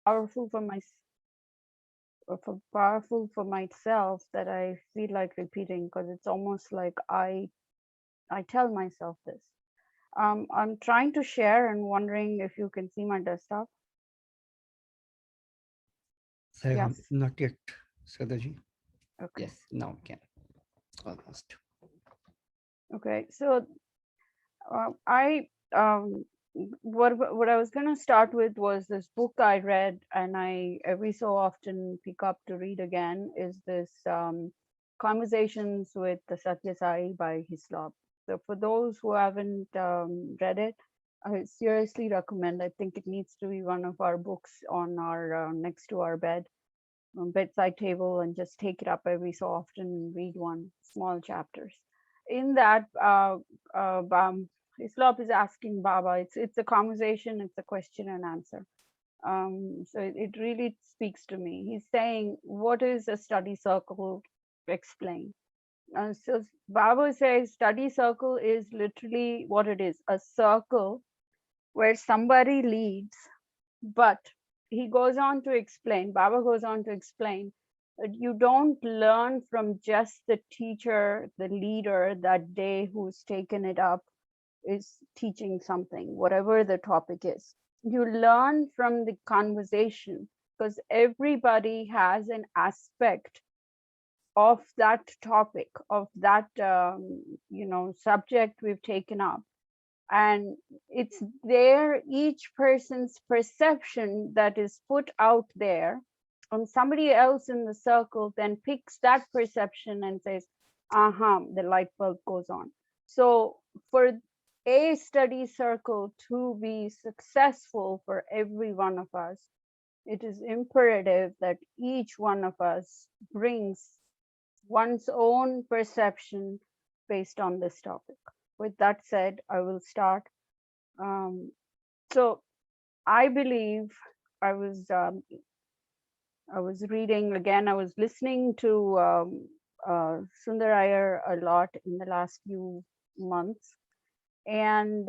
powerful for my powerful for myself that I feel like repeating, because it's almost like I tell myself this. I'm trying to share and wondering if you can see my desktop. Yes. Not yet, Sadaji. Okay. Yes, now we can. Almost. Okay. So I what I was gonna start with was this book I read, and I every so often pick up to read again. Is this Conversations with the Satya Sai by Hislop. So for those who haven't read it, I seriously recommend. I think it needs to be one of our books on our next to our bedside table, and just take it up every so often and read one small chapters. In that, Islop is asking Baba. It's a conversation. It's a question and answer. So it really speaks to me. He's saying, "What is a study circle? Explain." So Baba says, study circle is literally what it is: a circle where somebody leads, but he goes on to explain, Baba goes on to explain that you don't learn from just the teacher, the leader that day who's taken it up is teaching something, whatever the topic is. You learn from the conversation, because everybody has an aspect of that topic, of that subject we've taken up, and it's there, each person's perception that is put out there, and somebody else in the circle then picks that perception and says, uh-huh, the light bulb goes on. So for a study circle to be successful for every one of us, it is imperative that each one of us brings one's own perception based on this topic. With that said, I will start. So I believe I was um, I was reading again. I was listening to Sundar Iyer a lot in the last few months, and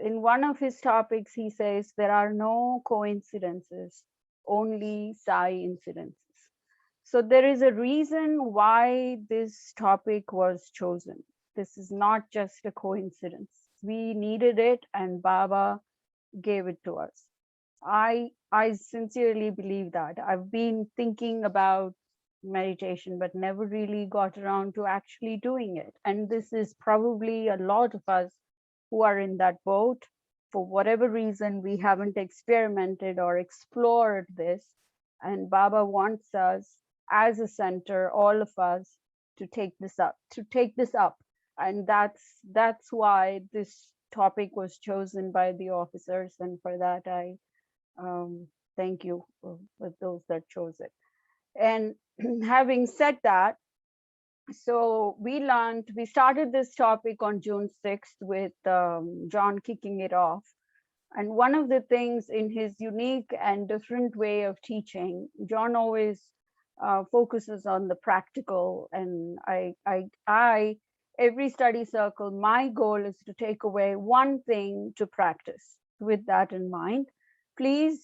in one of his topics, he says there are no coincidences, only psi incidences. So there is a reason why this topic was chosen. This is not just a coincidence. We needed it, and Baba gave it to us. I sincerely believe that. I've been thinking about meditation, but never really got around to actually doing it. And this is probably a lot of us who are in that boat. For whatever reason, we haven't experimented or explored this. And Baba wants us as a center, all of us, to take this up. And that's why this topic was chosen by the officers. And for that, I thank you for those that chose it. And having said that, so we started this topic on June 6th with John kicking it off. And one of the things in his unique and different way of teaching, John always focuses on the practical. And every study circle, my goal is to take away one thing to practice. With that in mind, please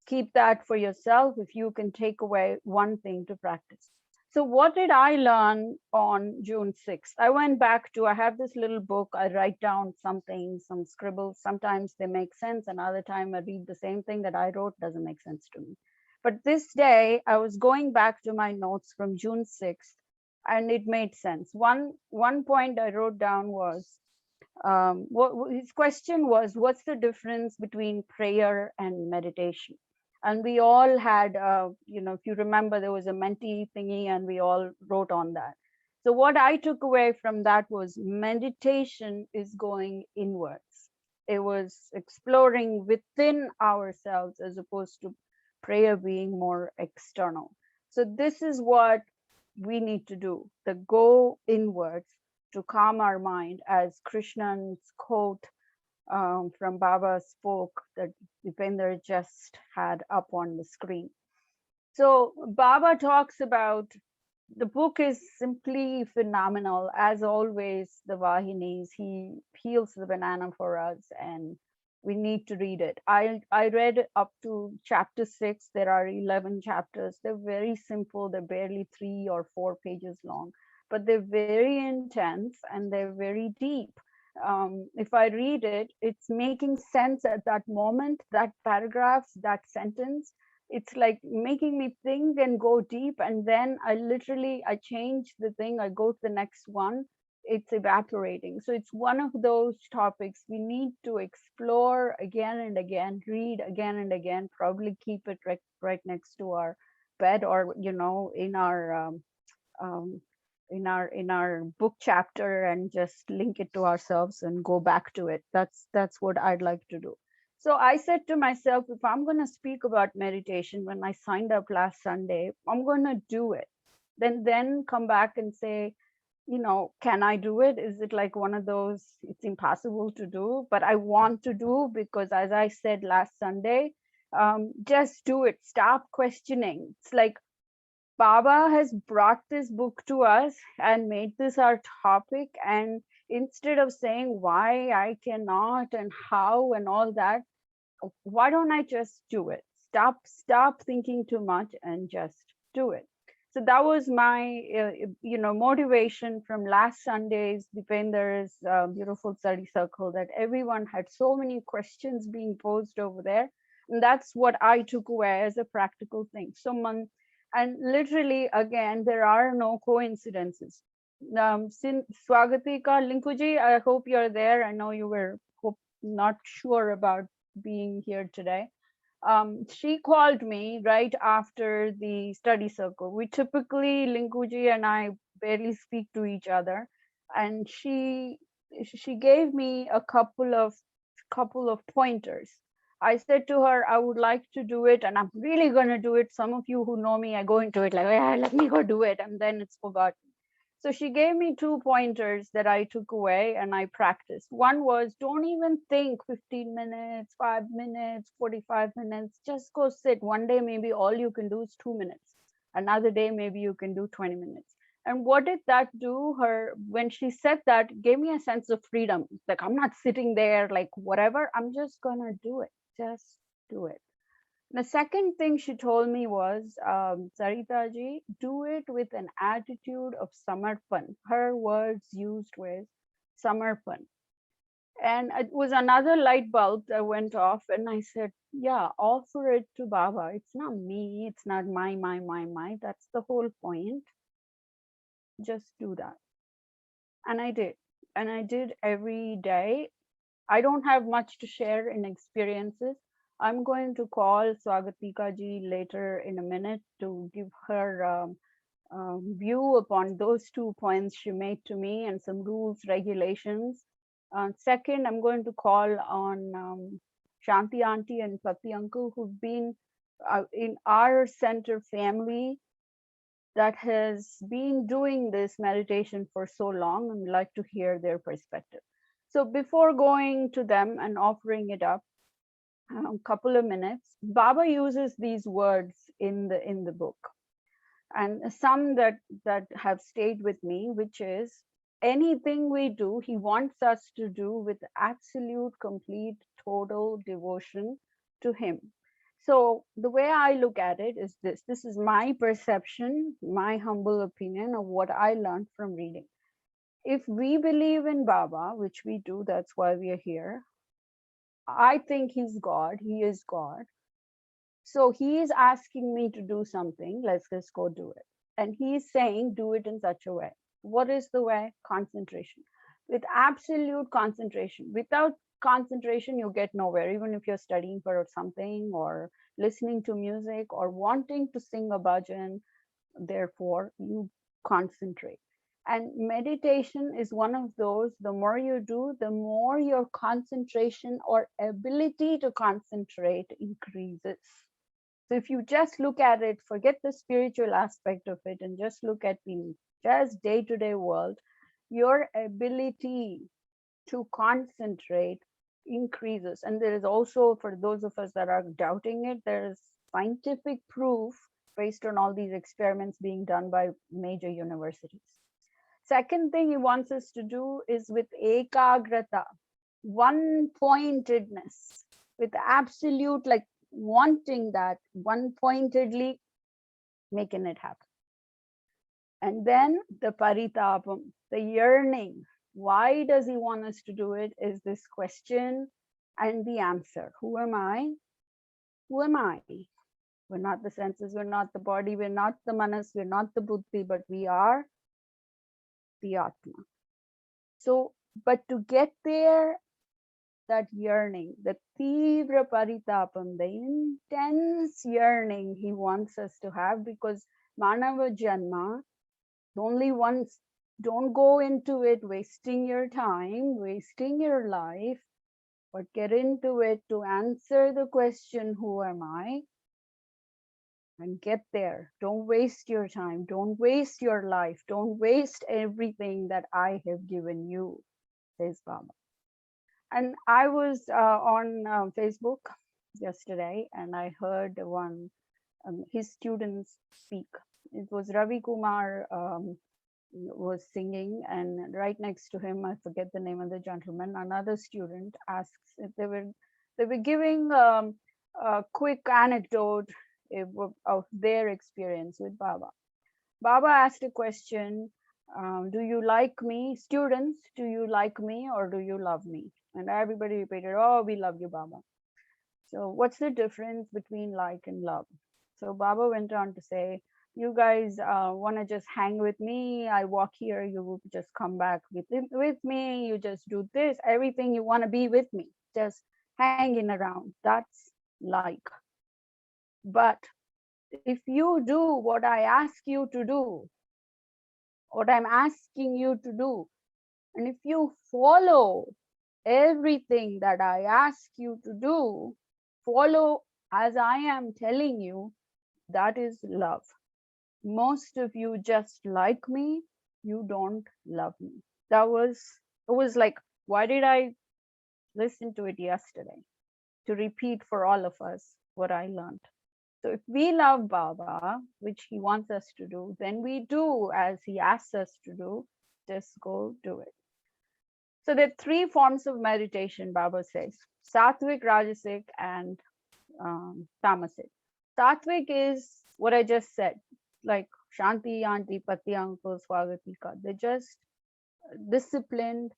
keep that for yourself if you can take away one thing to practice. So what did I learn on June 6th? I went back to, I have this little book. I write down something, some scribbles. Sometimes they make sense, and other time I read the same thing that I wrote, doesn't make sense to me. But this day I was going back to my notes from June 6th, and it made sense. One point I wrote down was, what his question was, what's the difference between prayer and meditation? And we all had, if you remember, there was a Menti thingy, and we all wrote on that. So what I took away from that was meditation is going inwards. It was exploring within ourselves as opposed to prayer being more external. So this is what we need to do, the go inwards to calm our mind, as Krishnan's quote from Baba spoke, that Dipender just had up on the screen. So Baba talks about, the book is simply phenomenal. As always, the Vahinis, he peels the banana for us, and We need to read it. I read up to chapter 6. There are 11 chapters. They're very simple. They're barely 3 or 4 pages long, but they're very intense and they're very deep. If I read it, it's making sense at that moment, that paragraph, that sentence. It's like making me think and go deep. And then I change the thing. I go to the next one. It's evaporating. So it's one of those topics we need to explore again and again, read again and again, probably keep it right next to our bed, or um, in our book chapter, and just link it to ourselves and go back to it. That's what I'd like to do. So I said to myself, if I'm going to speak about meditation, when I signed up last Sunday, I'm going to do it. Then come back and say, can I do it? Is it like one of those, it's impossible to do, but I want to do, because as I said last Sunday, just do it. Stop questioning. It's like Baba has brought this book to us and made this our topic. And instead of saying why I cannot and how and all that, why don't I just do it? Stop thinking too much and just do it. So that was my motivation from last Sunday's Dipender's beautiful study circle, that everyone had so many questions being posed over there, and that's what I took away as a practical thing. And literally, again, there are no coincidences. Swagatika Linkuji, I hope you're there. I know you were not sure about being here today. She called me right after the study circle. We typically, Linkuji and I barely speak to each other, and she gave me a couple of pointers. I said to her, I would like to do it, and I'm really gonna do it. Some of you who know me, I go into it like, yeah, let me go do it, and then it's forgotten. So she gave me 2 pointers that I took away and I practiced. One was, don't even think 15 minutes, 5 minutes, 45 minutes. Just go sit. One day, maybe all you can do is 2 minutes. Another day, maybe you can do 20 minutes. And what did that do? Her, when she said that, gave me a sense of freedom. Like, I'm not sitting there like whatever. I'm just going to do it. Just do it. The second thing she told me was, Sarita ji, do it with an attitude of samarpan. Her words used was samarpan. And it was another light bulb that went off, and I said, yeah, offer it to Baba. It's not me. It's not my. That's the whole point. Just do that. And I did. And I did every day. I don't have much to share in experiences. I'm going to call Swagatika ji later in a minute to give her view upon those 2 points she made to me and some rules, regulations. Second, I'm going to call on Shanti Auntie and Pati Uncle, who've been in our center family that has been doing this meditation for so long, and like to hear their perspective. So before going to them and offering it up, a couple of minutes, Baba uses these words in the book, and some that have stayed with me, which is, anything we do, he wants us to do with absolute, complete, total devotion to him. So the way I look at it is this. This is my perception, my humble opinion of what I learned from reading. If we believe in Baba, which we do, that's why we are here. I think he's God. He is God. So he is asking me to do something. Let's just go do it. And he's saying, do it in such a way. What is the way? Concentration. With absolute concentration. Without concentration, you get nowhere, even if you're studying for something or listening to music or wanting to sing a bhajan. Therefore, you concentrate. And meditation is one of those, the more you do, the more your concentration or ability to concentrate increases. So if you just look at it, forget the spiritual aspect of it, and just look at the just day-to-day world, your ability to concentrate increases. And there is also, for those of us that are doubting it, there is scientific proof based on all these experiments being done by major universities. Second thing he wants us to do is with ekagrata. one pointedness, with absolute like wanting that one pointedly making it happen. And then the paritapam, the yearning. Why does he want us to do it? Is this question and the answer. Who am I? Who am I? We're not the senses, we're not the body, we're not the manas, we're not the buddhi, but we are the Atma. So, but to get there, that yearning, the tivra paritapam, the intense yearning he wants us to have, because manava janma, only once, don't go into it wasting your time, wasting your life, but get into it to answer the question, who am I? And get there. Don't waste your time. Don't waste your life. Don't waste everything that I have given you, says Baba. And I was on Facebook yesterday and I heard one, his students speak. It was Ravi Kumar was singing, and right next to him, I forget the name of the gentleman, another student asks if they were giving a quick anecdote of their experience with Baba. Baba asked a question, do you like me? Students, do you like me or do you love me? And everybody repeated, oh, we love you, Baba. So what's the difference between like and love? So Baba went on to say, you guys want to just hang with me. I walk here, you will just come back with me. You just do this, everything you want to be with me, just hanging around. That's like. But if you do what I ask you to do, what I'm asking you to do, and if you follow everything that I ask you to do, follow as I am telling you, that is love. Most of you just like me, you don't love me. That was, it was like, why did I listen to it yesterday? To repeat for all of us what I learned. So if we love Baba, which he wants us to do, then we do as he asks us to do, just go do it. So there are three forms of meditation, Baba says: Sattvic, Rajasic, and Tamasic. Sattvic is what I just said, like Shanti, Yanti, Patyanko, Swagatika. They're just disciplined,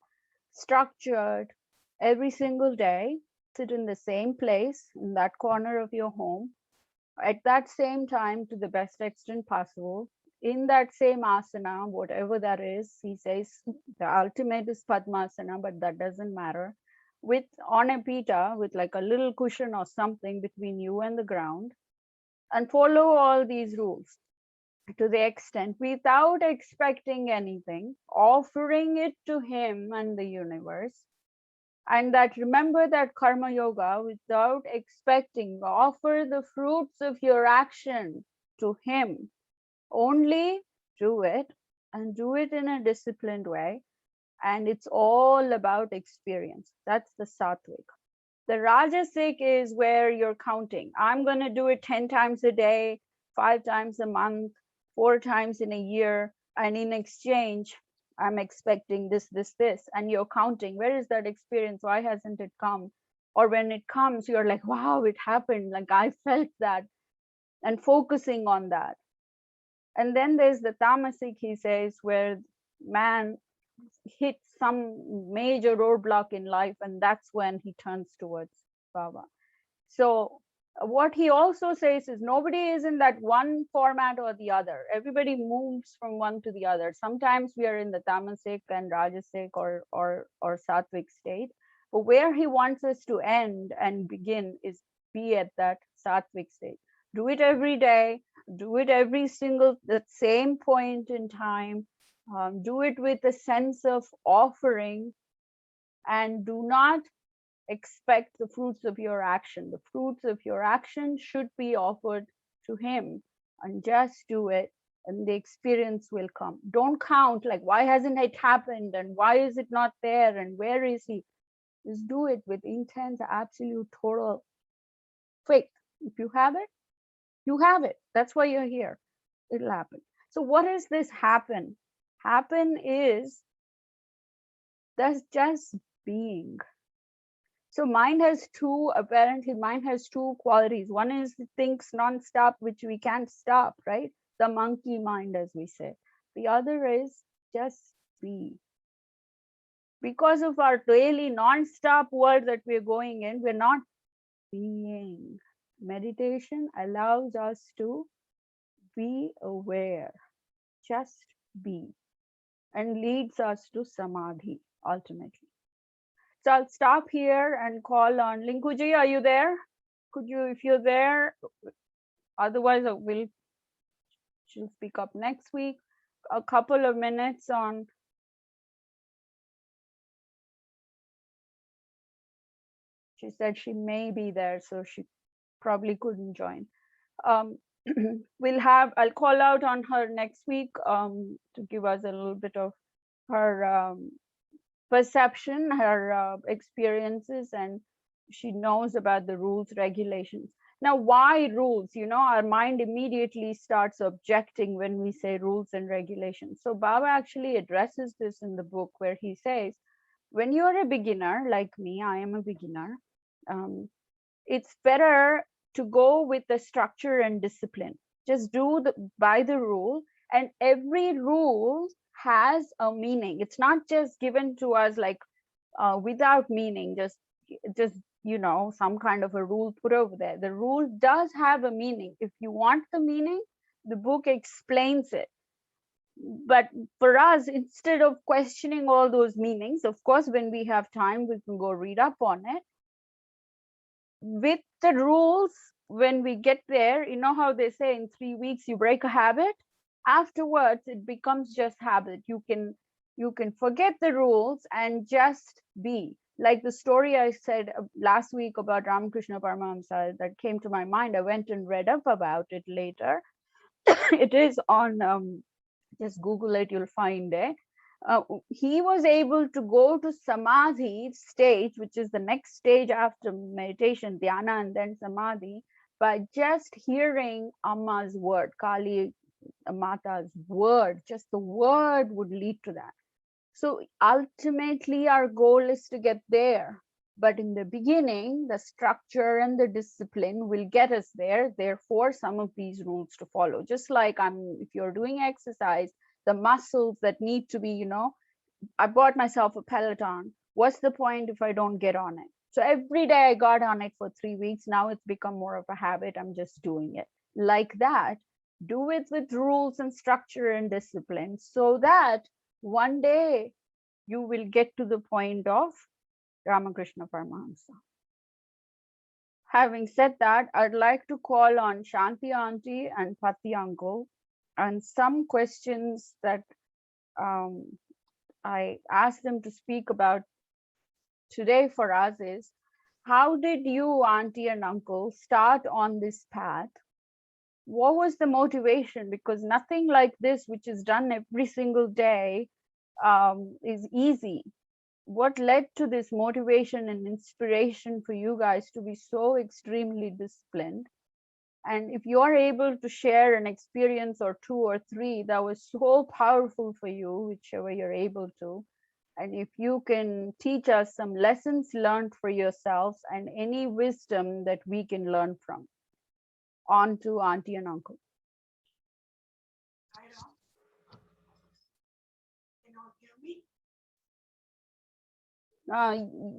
structured, every single day, sit in the same place, in that corner of your home, at that same time to the best extent possible, in that same asana, whatever that is. He says the ultimate is Padmasana, but that doesn't matter. With on a pita, with like a little cushion or something between you and the ground, and follow all these rules to the extent without expecting anything, offering it to him and the universe. And that remember that karma yoga, without expecting, offer the fruits of your action to him. Only do it, and do it in a disciplined way. And it's all about experience. That's the sattvic. The rajasic is where you're counting. I'm going to do it 10 times a day, 5 times a month, 4 times in a year. And in exchange, I'm expecting this. And you're counting. Where is that experience? Why hasn't it come? Or when it comes, you're like, wow, it happened. Like I felt that. And focusing on that. And then there's the tamasic, he says, where man hits some major roadblock in life, and that's when he turns towards Baba. So what he also says is nobody is in that one format or the other. Everybody moves from one to the other. Sometimes we are in the tamasic and rajasic or sattvic state, but where he wants us to end and begin is be at that sattvic state. Do it every day. Do it every single the same point in time. Do it with a sense of offering, and do not expect the fruits of your action. The fruits of your action should be offered to him, and just do it, and the experience will come. Don't count like, why hasn't it happened, and why is it not there, and where is he? Just do it with intense, absolute, total faith. If you have it, you have it. That's why you're here. It'll happen. So what is this happen? Happen is that's just being. So mind has two, apparently mind has two qualities. One is it thinks non-stop, which we can't stop, right? The monkey mind, as we say. The other is just be. Because of our daily non-stop world that we're going in, we're not being. Meditation allows us to be aware, just be, and leads us to samadhi ultimately. So I'll stop here and call on Linkuji. Are you there? Could you, if you're there, otherwise she'll speak up next week. A couple of minutes on. She said she may be there, so she probably couldn't join. I'll call out on her next week to give us a little bit of her perception, her experiences, and she knows about the rules, regulations. Now, why rules? Our mind immediately starts objecting when we say rules and regulations. So Baba actually addresses this in the book where he says, when you're a beginner, like me, I am a beginner, it's better to go with the structure and discipline. Just do by the rule, and every rule has a meaning. It's not just given to us like without meaning, just some kind of a rule put over there. The rule does have a meaning. If you want the meaning, the book explains it. But for us, instead of questioning all those meanings, of course, when we have time, we can go read up on it. With the rules, when we get there, how they say in 3 weeks you break a habit. Afterwards it becomes just habit. You can forget the rules and just be. Like the story I said last week about Ramakrishna Paramahamsa that came to my mind. I went and read up about it later. It is on just Google it, you'll find it. He was able to go to samadhi stage, which is the next stage after meditation, dhyana, and then samadhi, by just hearing Amma's word, Kali Mata's word. Just the word would lead to that. So ultimately, our goal is to get there. But in the beginning, the structure and the discipline will get us there. Therefore, some of these rules to follow. Just like if you're doing exercise, the muscles that need to be, I bought myself a Peloton. What's the point if I don't get on it? So every day I got on it for 3 weeks. Now it's become more of a habit. I'm just doing it like that. Do it with rules and structure and discipline so that one day you will get to the point of Ramakrishna Paramahamsa. Having said that, I'd like to call on Shanti Auntie and Pati Uncle, and some questions that I asked them to speak about today for us is, how did you, Auntie and Uncle, start on this path? What was the motivation? Because nothing like this, which is done every single day, is easy. What led to this motivation and inspiration for you guys to be so extremely disciplined? And if you're able to share an experience or 2 or 3 that was so powerful for you, whichever you're able to, and if you can teach us some lessons learned for yourselves and any wisdom that we can learn from. On to Auntie and Uncle.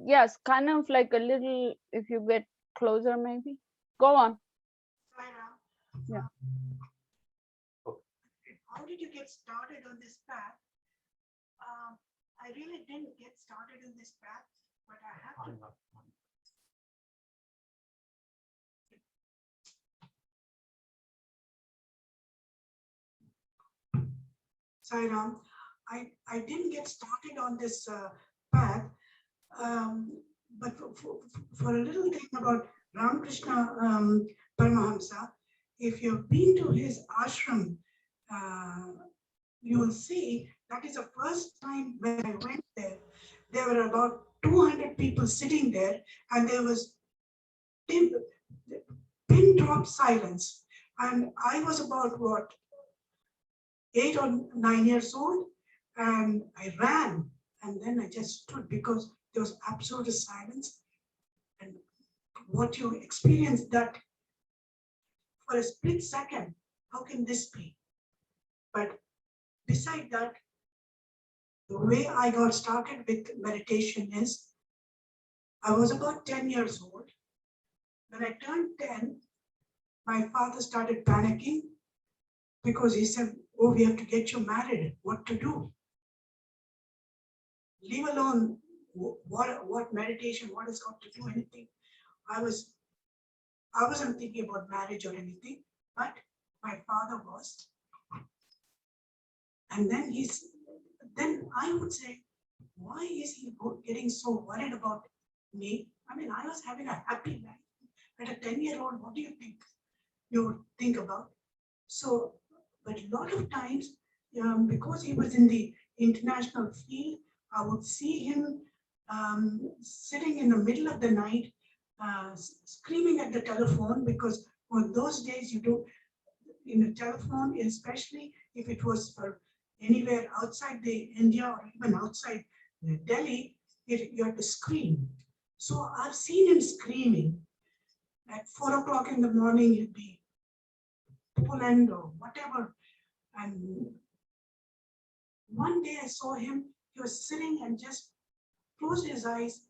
Yes, kind of like a little, if you get closer, maybe. Go on. Yeah. How did you get started on this path? I really didn't get started in this path, but I have to. Sairam, I didn't get started on this path, but for a little thing about Ramakrishna Paramahamsa, if you've been to his ashram, you will see that is the first time when I went there. There were about 200 people sitting there, and there was pin drop silence. And I was about 8 or 9 years old, and I ran, and then I just stood because there was absolute silence. what you experience, that for a split second, how can this be? But beside that, the way I got started with meditation is, I was about 10 years old. When I turned 10, my father started panicking because he said, oh, we have to get you married. What to do? Leave alone what meditation, what has got to do anything. I wasn't thinking about marriage or anything, but my father was. And then I would say, why is he getting so worried about me? I mean, I was having a happy life. At a 10-year-old, what do you think you would think about? So, but a lot of times, because he was in the international field, I would see him sitting in the middle of the night, screaming at the telephone, because for those days you do, in a telephone, especially if it was for anywhere outside the India or even outside Delhi, you had to scream. So I've seen him screaming. At 4 o'clock in the morning, he'd be Poland or whatever. And one day I saw him, he was sitting and just closed his eyes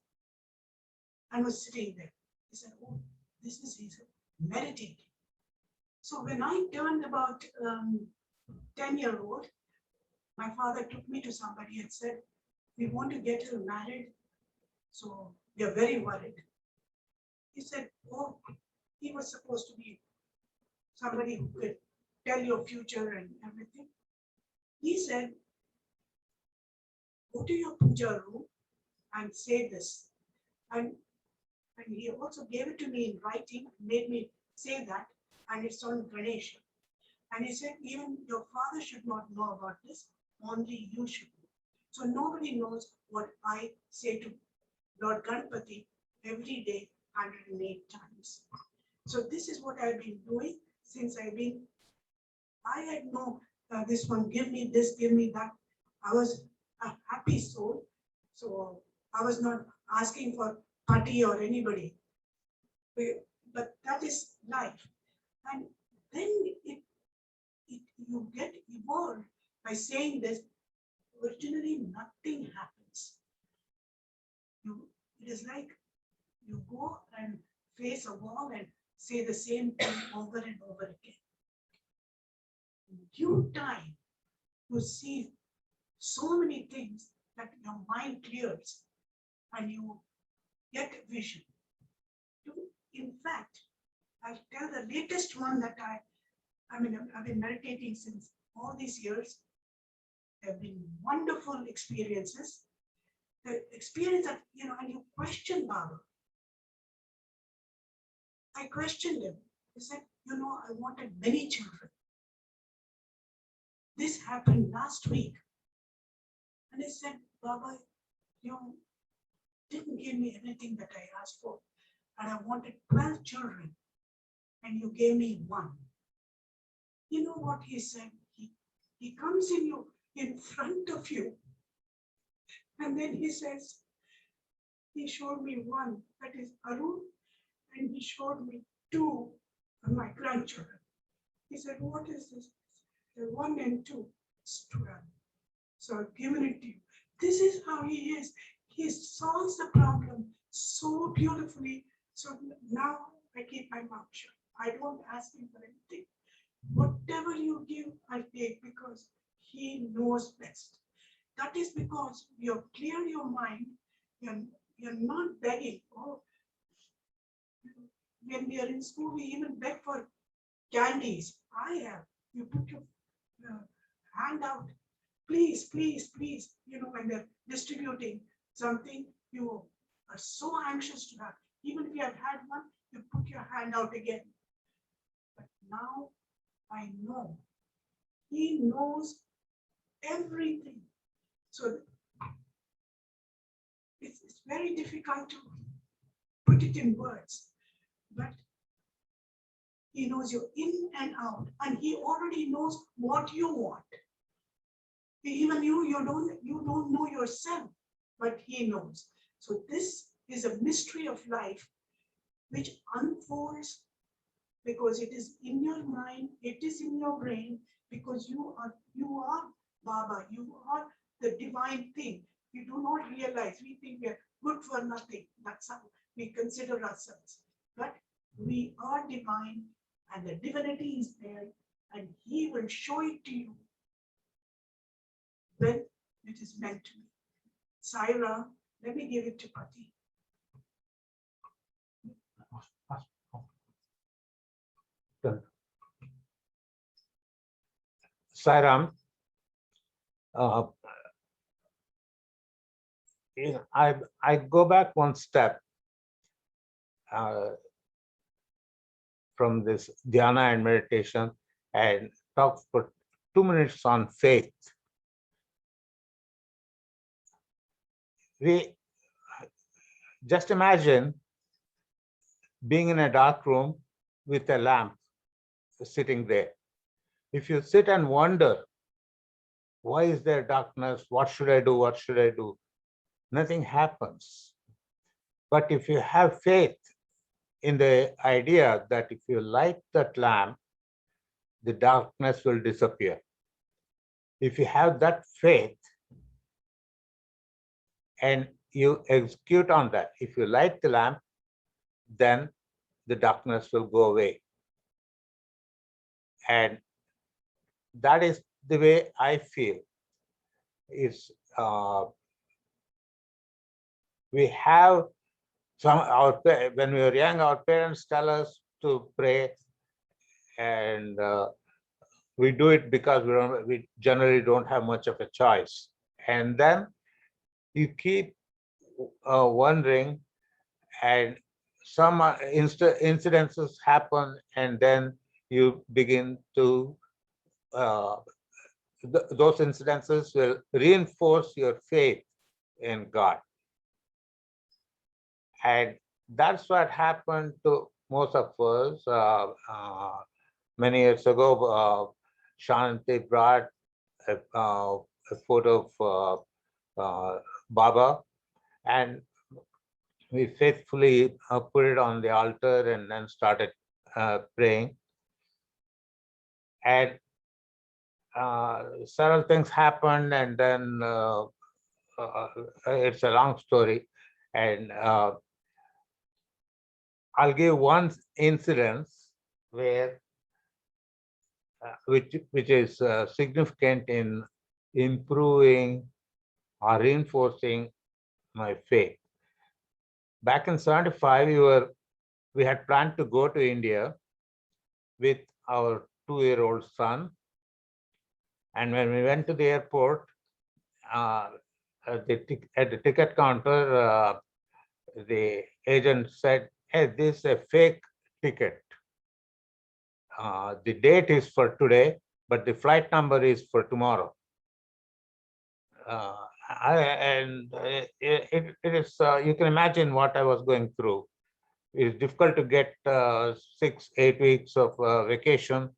and was sitting there. He said, oh, this is his meditating. So when I turned about 10-year-old, my father took me to somebody and said, we want to get you married, so we are very worried. He said, oh, he was supposed to be somebody who could tell your future and everything. He said, go to your puja room and say this. And he also gave it to me in writing, made me say that, and it's on Ganesha. And he said, even your father should not know about this, only you should know. So nobody knows what I say to Lord Ganpati every day 108 times. So this is what I've been doing since I had no, this one, give me this, give me that. I was a happy soul. So I was not asking for party or anybody. But that is life. And then you get evolved by saying this. Originally, nothing happens. It is like you go and face a wall and say the same thing over and over again. In due time, you see so many things that your mind clears and you get vision. In fact, I'll tell the latest one that I've been meditating since all these years. There have been wonderful experiences. The experience that, and you question Baba. I questioned him. He said, I wanted many children. This happened last week. And he said, Baba, you didn't give me anything that I asked for. And I wanted 12 children. And you gave me one. You know what he said? He comes in front of you. And then he says, he showed me one, that is Arun, and he showed me two of my grandchildren. He said, what is this? The 1 and 2, it's 12. So I've given it to you. This is how he is. He solves the problem so beautifully. So now I keep my mouth shut. I don't ask him for anything. Whatever you give, I take, because he knows best. That is because you clear your mind. You're not begging. Oh, when we are in school, we even beg for candies. I have. You put your hand out. Please, please, please. When they're distributing something, you are so anxious to have. Even if you have had one, you put your hand out again. But now I know. He knows everything. So it's very difficult to put it in words, but he knows you in and out, and he already knows what you want. Even you don't know yourself, but he knows. So this is a mystery of life. which unfolds because it is in your mind, it is in your brain, because you are Baba, you are the divine thing. We do not realize, we think we are good for nothing. That's how we consider ourselves. But we are divine, and the divinity is there, and he will show it to you when it is meant to be. Saira, let me give it to Pati. Sairam, I go back one step from this dhyana and meditation and talk for 2 minutes on faith. We just imagine being in a dark room with a lamp sitting there. If you sit and wonder, why is there darkness? What should I do? What should I do? Nothing happens. But if you have faith in the idea that if you light that lamp, the darkness will disappear. If you have that faith and you execute on that, if you light the lamp, then the darkness will go away. And that is the way I feel. Is we have when we were young, our parents tell us to pray, and we do it because we generally don't have much of a choice. And then you keep wondering, and some incidences happen, and then you begin to those incidences will reinforce your faith in God. And that's what happened to most of us. Many years ago, Shanti brought a photo of Baba, and we faithfully put it on the altar and then started praying. And several things happened, and then it's a long story. And I'll give one incidence where which is significant in improving or reinforcing my faith. Back in 75, we had planned to go to India with our 2-year-old son. And when we went to the airport, at the ticket counter, the agent said, "Hey, this is a fake ticket. The date is for today, but the flight number is for tomorrow." It is, you can imagine what I was going through. It's difficult to get 6-8 weeks of vacation,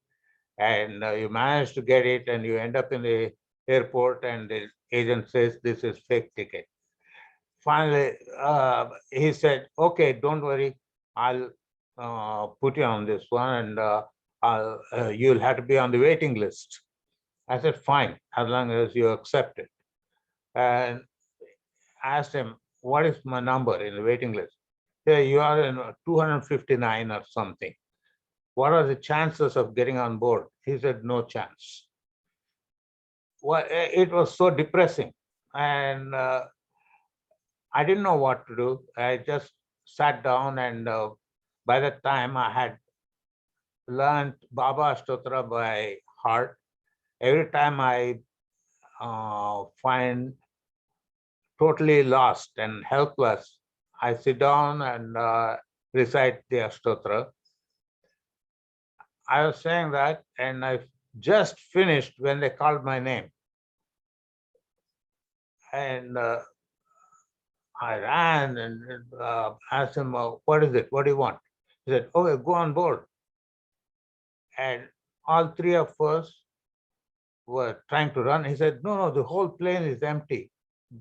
and you manage to get it, and you end up in the airport, and the agent says this is fake ticket. Finally, he said, "Okay, don't worry, I'll put you on this one, and you'll have to be on the waiting list." I said, "Fine, as long as you accept it." And I asked him, "What is my number in the waiting list?" "Yeah, you are in 259 or something. What are the chances of getting on board?" He said, "No chance." Well, it was so depressing, and I didn't know what to do. I just sat down, and by that time I had learned Baba Stotra by heart. Every time I find totally lost and helpless, I sit down and recite the Stotra. I was saying that, and I just finished when they called my name. And I ran and asked him, "What is it? What do you want?" He said, "Okay, go on board." And all three of us were trying to run. He said, "No, no, the whole plane is empty.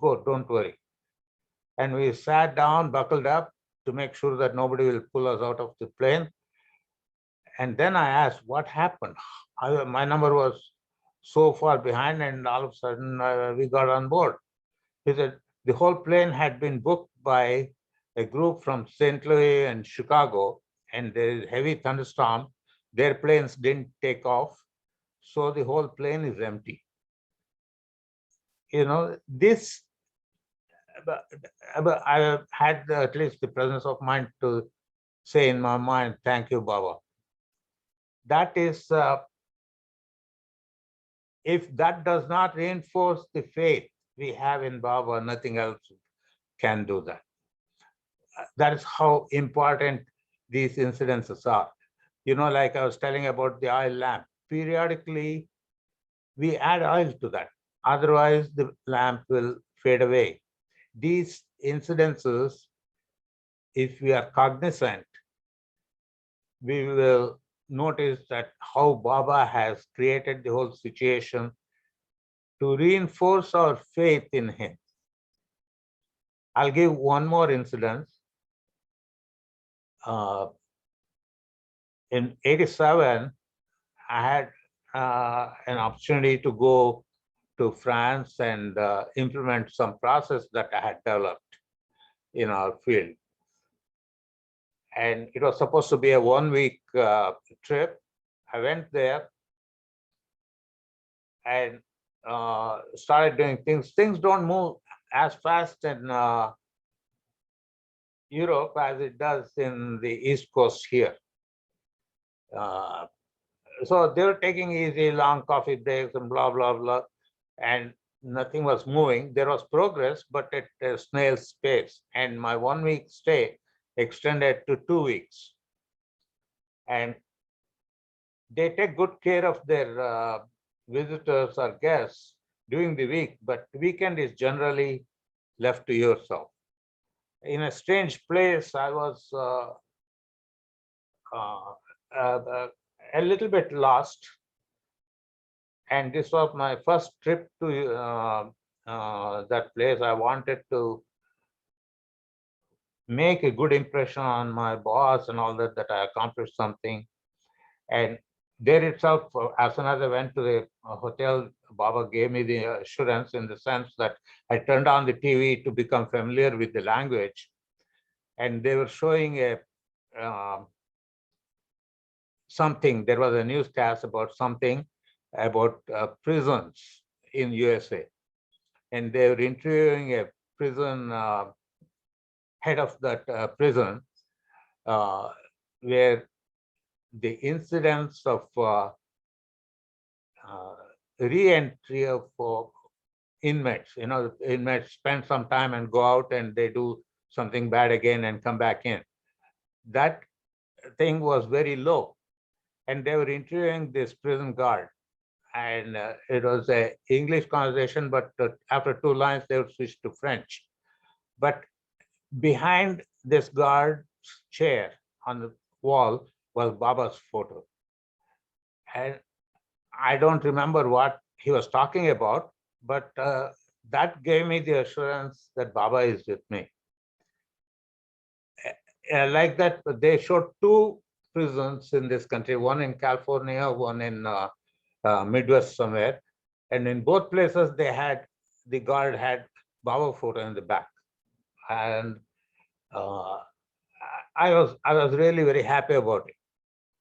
Go, don't worry." And we sat down, buckled up, to make sure that nobody will pull us out of the plane. And then I asked, what happened? My number was so far behind, and all of a sudden we got on board. He said the whole plane had been booked by a group from St. Louis and Chicago, and there is heavy thunderstorm. Their planes didn't take off, so the whole plane is empty. This, I had at least the presence of mind to say in my mind, thank you, Baba. That is, if that does not reinforce the faith we have in Baba, nothing else can do that. That is how important these incidences are. Like I was telling about the oil lamp, periodically we add oil to that. Otherwise, the lamp will fade away. These incidences, if we are cognizant, we will notice that how Baba has created the whole situation to reinforce our faith in him. I'll give one more incident. In 87, I had an opportunity to go to France and implement some process that I had developed in our field. And it was supposed to be a 1-week trip. I went there and started doing things. Things don't move as fast in Europe as it does in the East Coast here. So they were taking easy, long coffee breaks and blah, blah, blah. And nothing was moving. There was progress, but at a snail's pace. And my 1-week stay extended to 2 weeks. And they take good care of their visitors or guests during the week, but weekend is generally left to yourself. In a strange place, I was a little bit lost. And this was my first trip to that place. I wanted to make a good impression on my boss and all that I accomplished something. And there itself, as soon as I went to the hotel, Baba gave me the assurance in the sense that I turned on the TV to become familiar with the language. And they were showing something. There was a newscast about something about prisons in USA. And they were interviewing a prison head of that prison, where the incidents of re-entry of inmates, inmates spend some time and go out and they do something bad again and come back in. That thing was very low. And they were interviewing this prison guard. And it was an English conversation, but after 2 lines, they would switch to French. But behind this guard's chair on the wall was Baba's photo. And I don't remember what he was talking about, but that gave me the assurance that Baba is with me. Like that, they showed 2 prisons in this country, one in California, one in Midwest somewhere. And in both places, the guard had Baba photo in the back. And I was really very happy about it.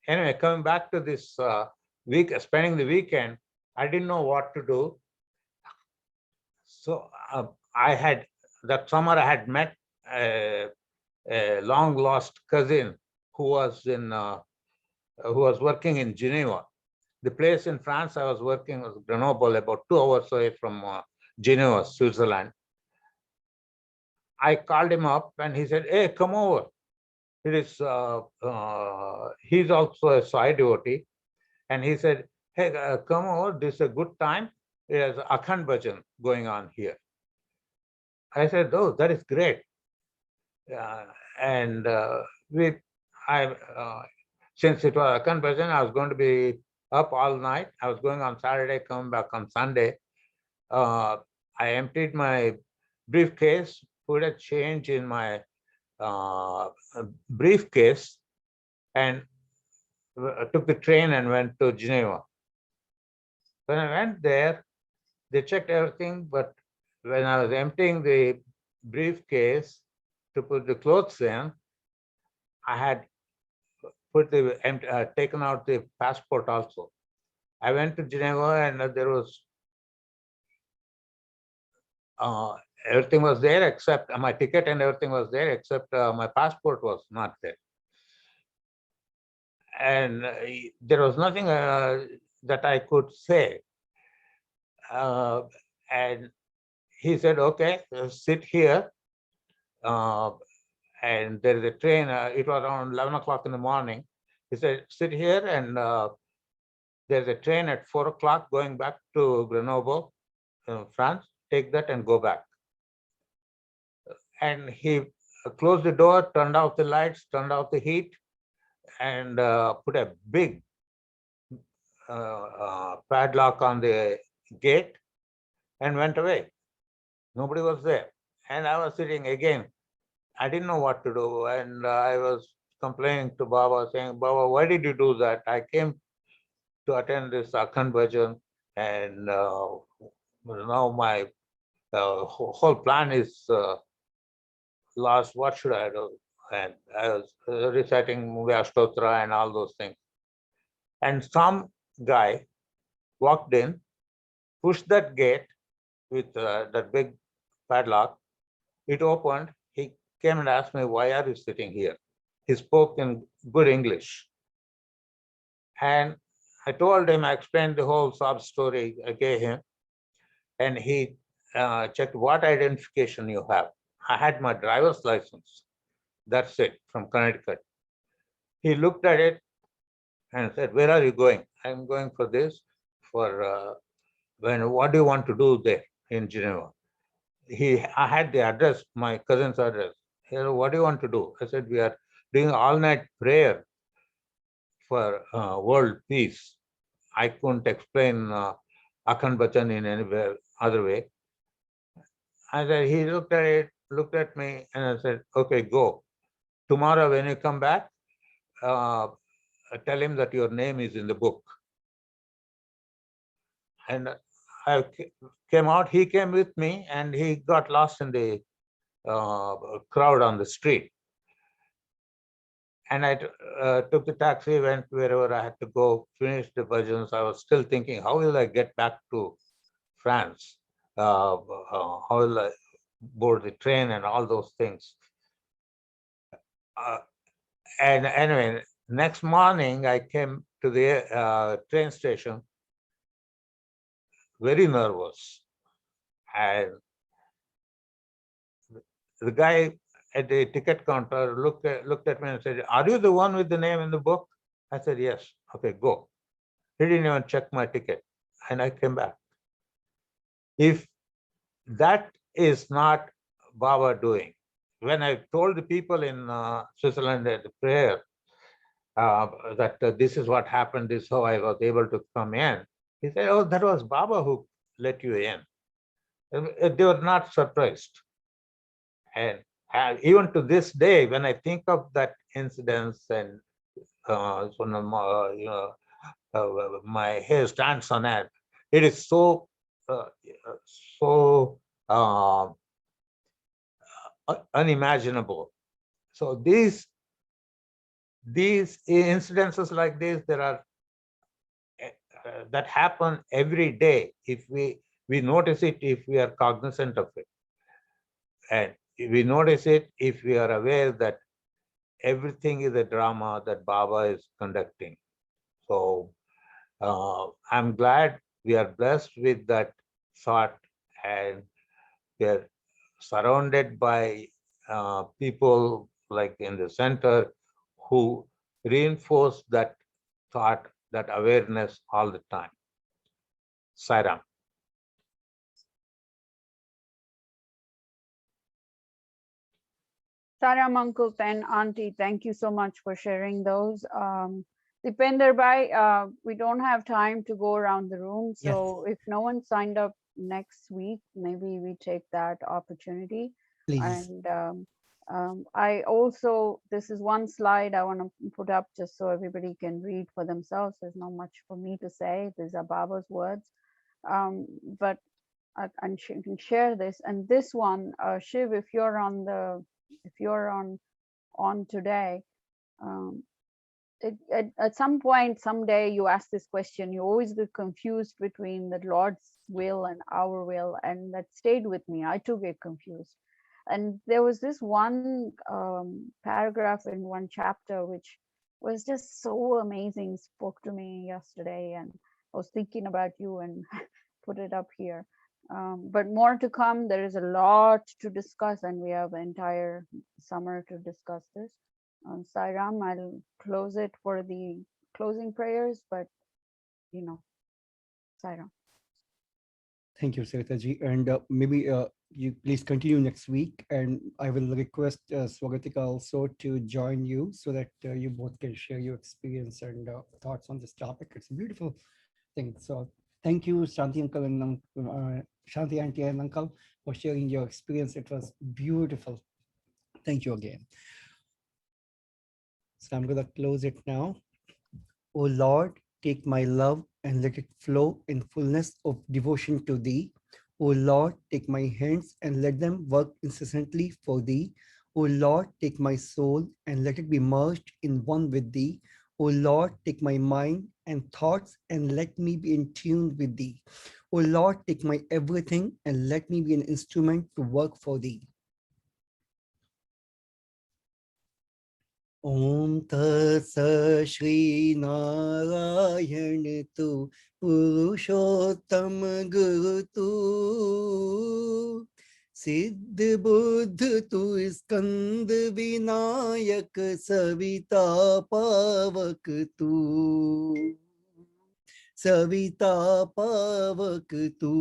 Anyway, coming back to this spending the weekend, I didn't know what to do. So that summer I had met a long lost cousin who was working in Geneva. The place in France I was working was Grenoble, about 2 hours away from Geneva, Switzerland. I called him up and he said, "Hey, come over." He's also a Sai devotee. And he said, "Hey, come over. This is a good time. There's Akhand Bhajan going on here." I said, "Oh, that is great." And since it was Akhand Bhajan, I was going to be up all night. I was going on Saturday, coming back on Sunday. I emptied my briefcase, put a change in my a briefcase and took the train and went to Geneva. When I went there, they checked everything, but when I was emptying the briefcase to put the clothes in, I had taken out the passport also. I went to Geneva and there was everything was there except my ticket and everything was there except my passport was not there. And there was nothing that I could say. And he said, okay, sit here. And there is a train, it was around 11 o'clock in the morning. He said, sit here and there's a train at 4 o'clock going back to Grenoble, France. Take that and go back. And he closed the door, turned off the lights, turned off the heat, and put a big padlock on the gate and went away. Nobody was there. And I was sitting again. I didn't know what to do. And I was complaining to Baba, saying, Baba, why did you do that? I came to attend this Akhand Bhajan, and now my whole plan is lost. What should I do? And I was reciting Stotra and all those things. And some guy walked in, pushed that gate with that big padlock. It opened. He came and asked me, why are you sitting here? He spoke in good English. And I told him, I explained the whole sob story I gave him. And he checked what identification you have. I had my driver's license. That's it, from Connecticut. He looked at it and said, where are you going? I'm going for this, for what do you want to do there in Geneva? I had the address, my cousin's address. He said, what do you want to do? I said, we are doing all-night prayer for world peace. I couldn't explain Akhand Bhajan in any other way. I said, he looked at it, looked at me, and I said, okay, go. Tomorrow when you come back, tell him that your name is in the book. And I came out, he came with me, and he got lost in the crowd on the street. And I took the taxi, went wherever I had to go, finished the bhajans. I was still thinking, how will I get back to France? How will I board the train and all those things? And anyway, next morning I came to the train station, very nervous. And the guy at the ticket counter looked at me and said, are you the one with the name in the book? I said, yes. Okay, go. He didn't even check my ticket. And I came back. If that is not Baba doing, when I told the people in Switzerland at the prayer that this is what happened, this is how I was able to come in, he said, oh, that was Baba who let you in. They were not surprised. And even to this day, when I think of that incidence and my hair stands on end, it is so unimaginable. So these incidences like this, there are that happen every day if we notice it, if we are cognizant of it. And we notice it if we are aware that everything is a drama that Baba is conducting. So I'm glad we are blessed with that thought, and we are surrounded by people like in the center who reinforce that thought, that awareness all the time. Sairam. Saram, Uncle and Auntie, thank you so much for sharing those. Dipender Bhai, we don't have time to go around the room. So if no one signed up next week, maybe we take that opportunity. Please. And I also, this is one slide I want to put up just so everybody can read for themselves. There's not much for me to say. These are Baba's words. But I can share this. And this one, Shiv, if you're on today, um, at some point, someday you ask this question, you always get confused between the Lord's will and our will. And that stayed with me. I too get confused. And there was this one paragraph in one chapter which was just so amazing, spoke to me yesterday, and I was thinking about you and put it up here. But more to come. There is a lot to discuss, and we have the entire summer to discuss this. Sairam, I'll close it for the closing prayers, but Sairam. Thank you, Sarita ji. And maybe you please continue next week, and I will request Swagatika also to join you so that you both can share your experience and thoughts on this topic. It's a beautiful thing. So thank you, Shanti Uncle and Shanti Auntie and Uncle, for sharing your experience. It was beautiful. Thank you again. So I'm going to close it now. O Lord, take my love and let it flow in fullness of devotion to thee. O Lord, take my hands and let them work incessantly for thee. O Lord, take my soul and let it be merged in one with thee. O Lord, take my mind and thoughts and let me be in tune with thee. O Lord, take my everything and let me be an instrument to work for thee. ओम तत्स श्री नारायण तु पुरुषोत्तम गुरु तु सिद्ध बुद्ध तु स्कंद विनायक सविता पावक तु सविता पावक तु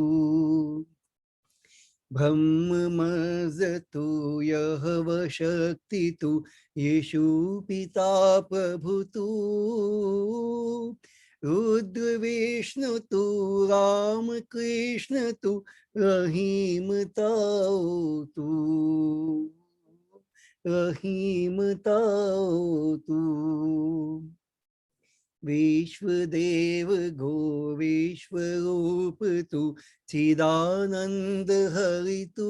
ब्रह्म मज तु यहव शक्ति तु यीशु पिता प्रभु तु रुद्र विष्णु तु राम कृष्ण तु रहीम ताओ तु रहीम ताओ तु विश्वदेव गो विश्वरूप तु चिदानंद हरि तु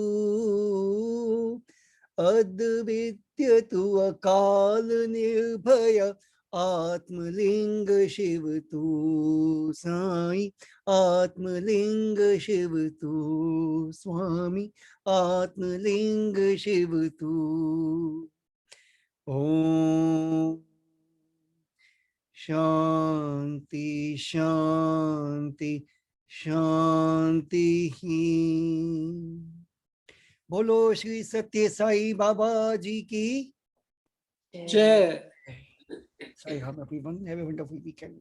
अद्वितीय तु अकाल निर्भय आत्मलिंग शिव तु साई आत्मलिंग शिव तु स्वामी आत्मलिंग शिव तु ओम शांति शांति शांति ही। बोलो श्री सत्य साई बाबा जी की जय। Sai Ram, everyone. Have a wonderful weekend.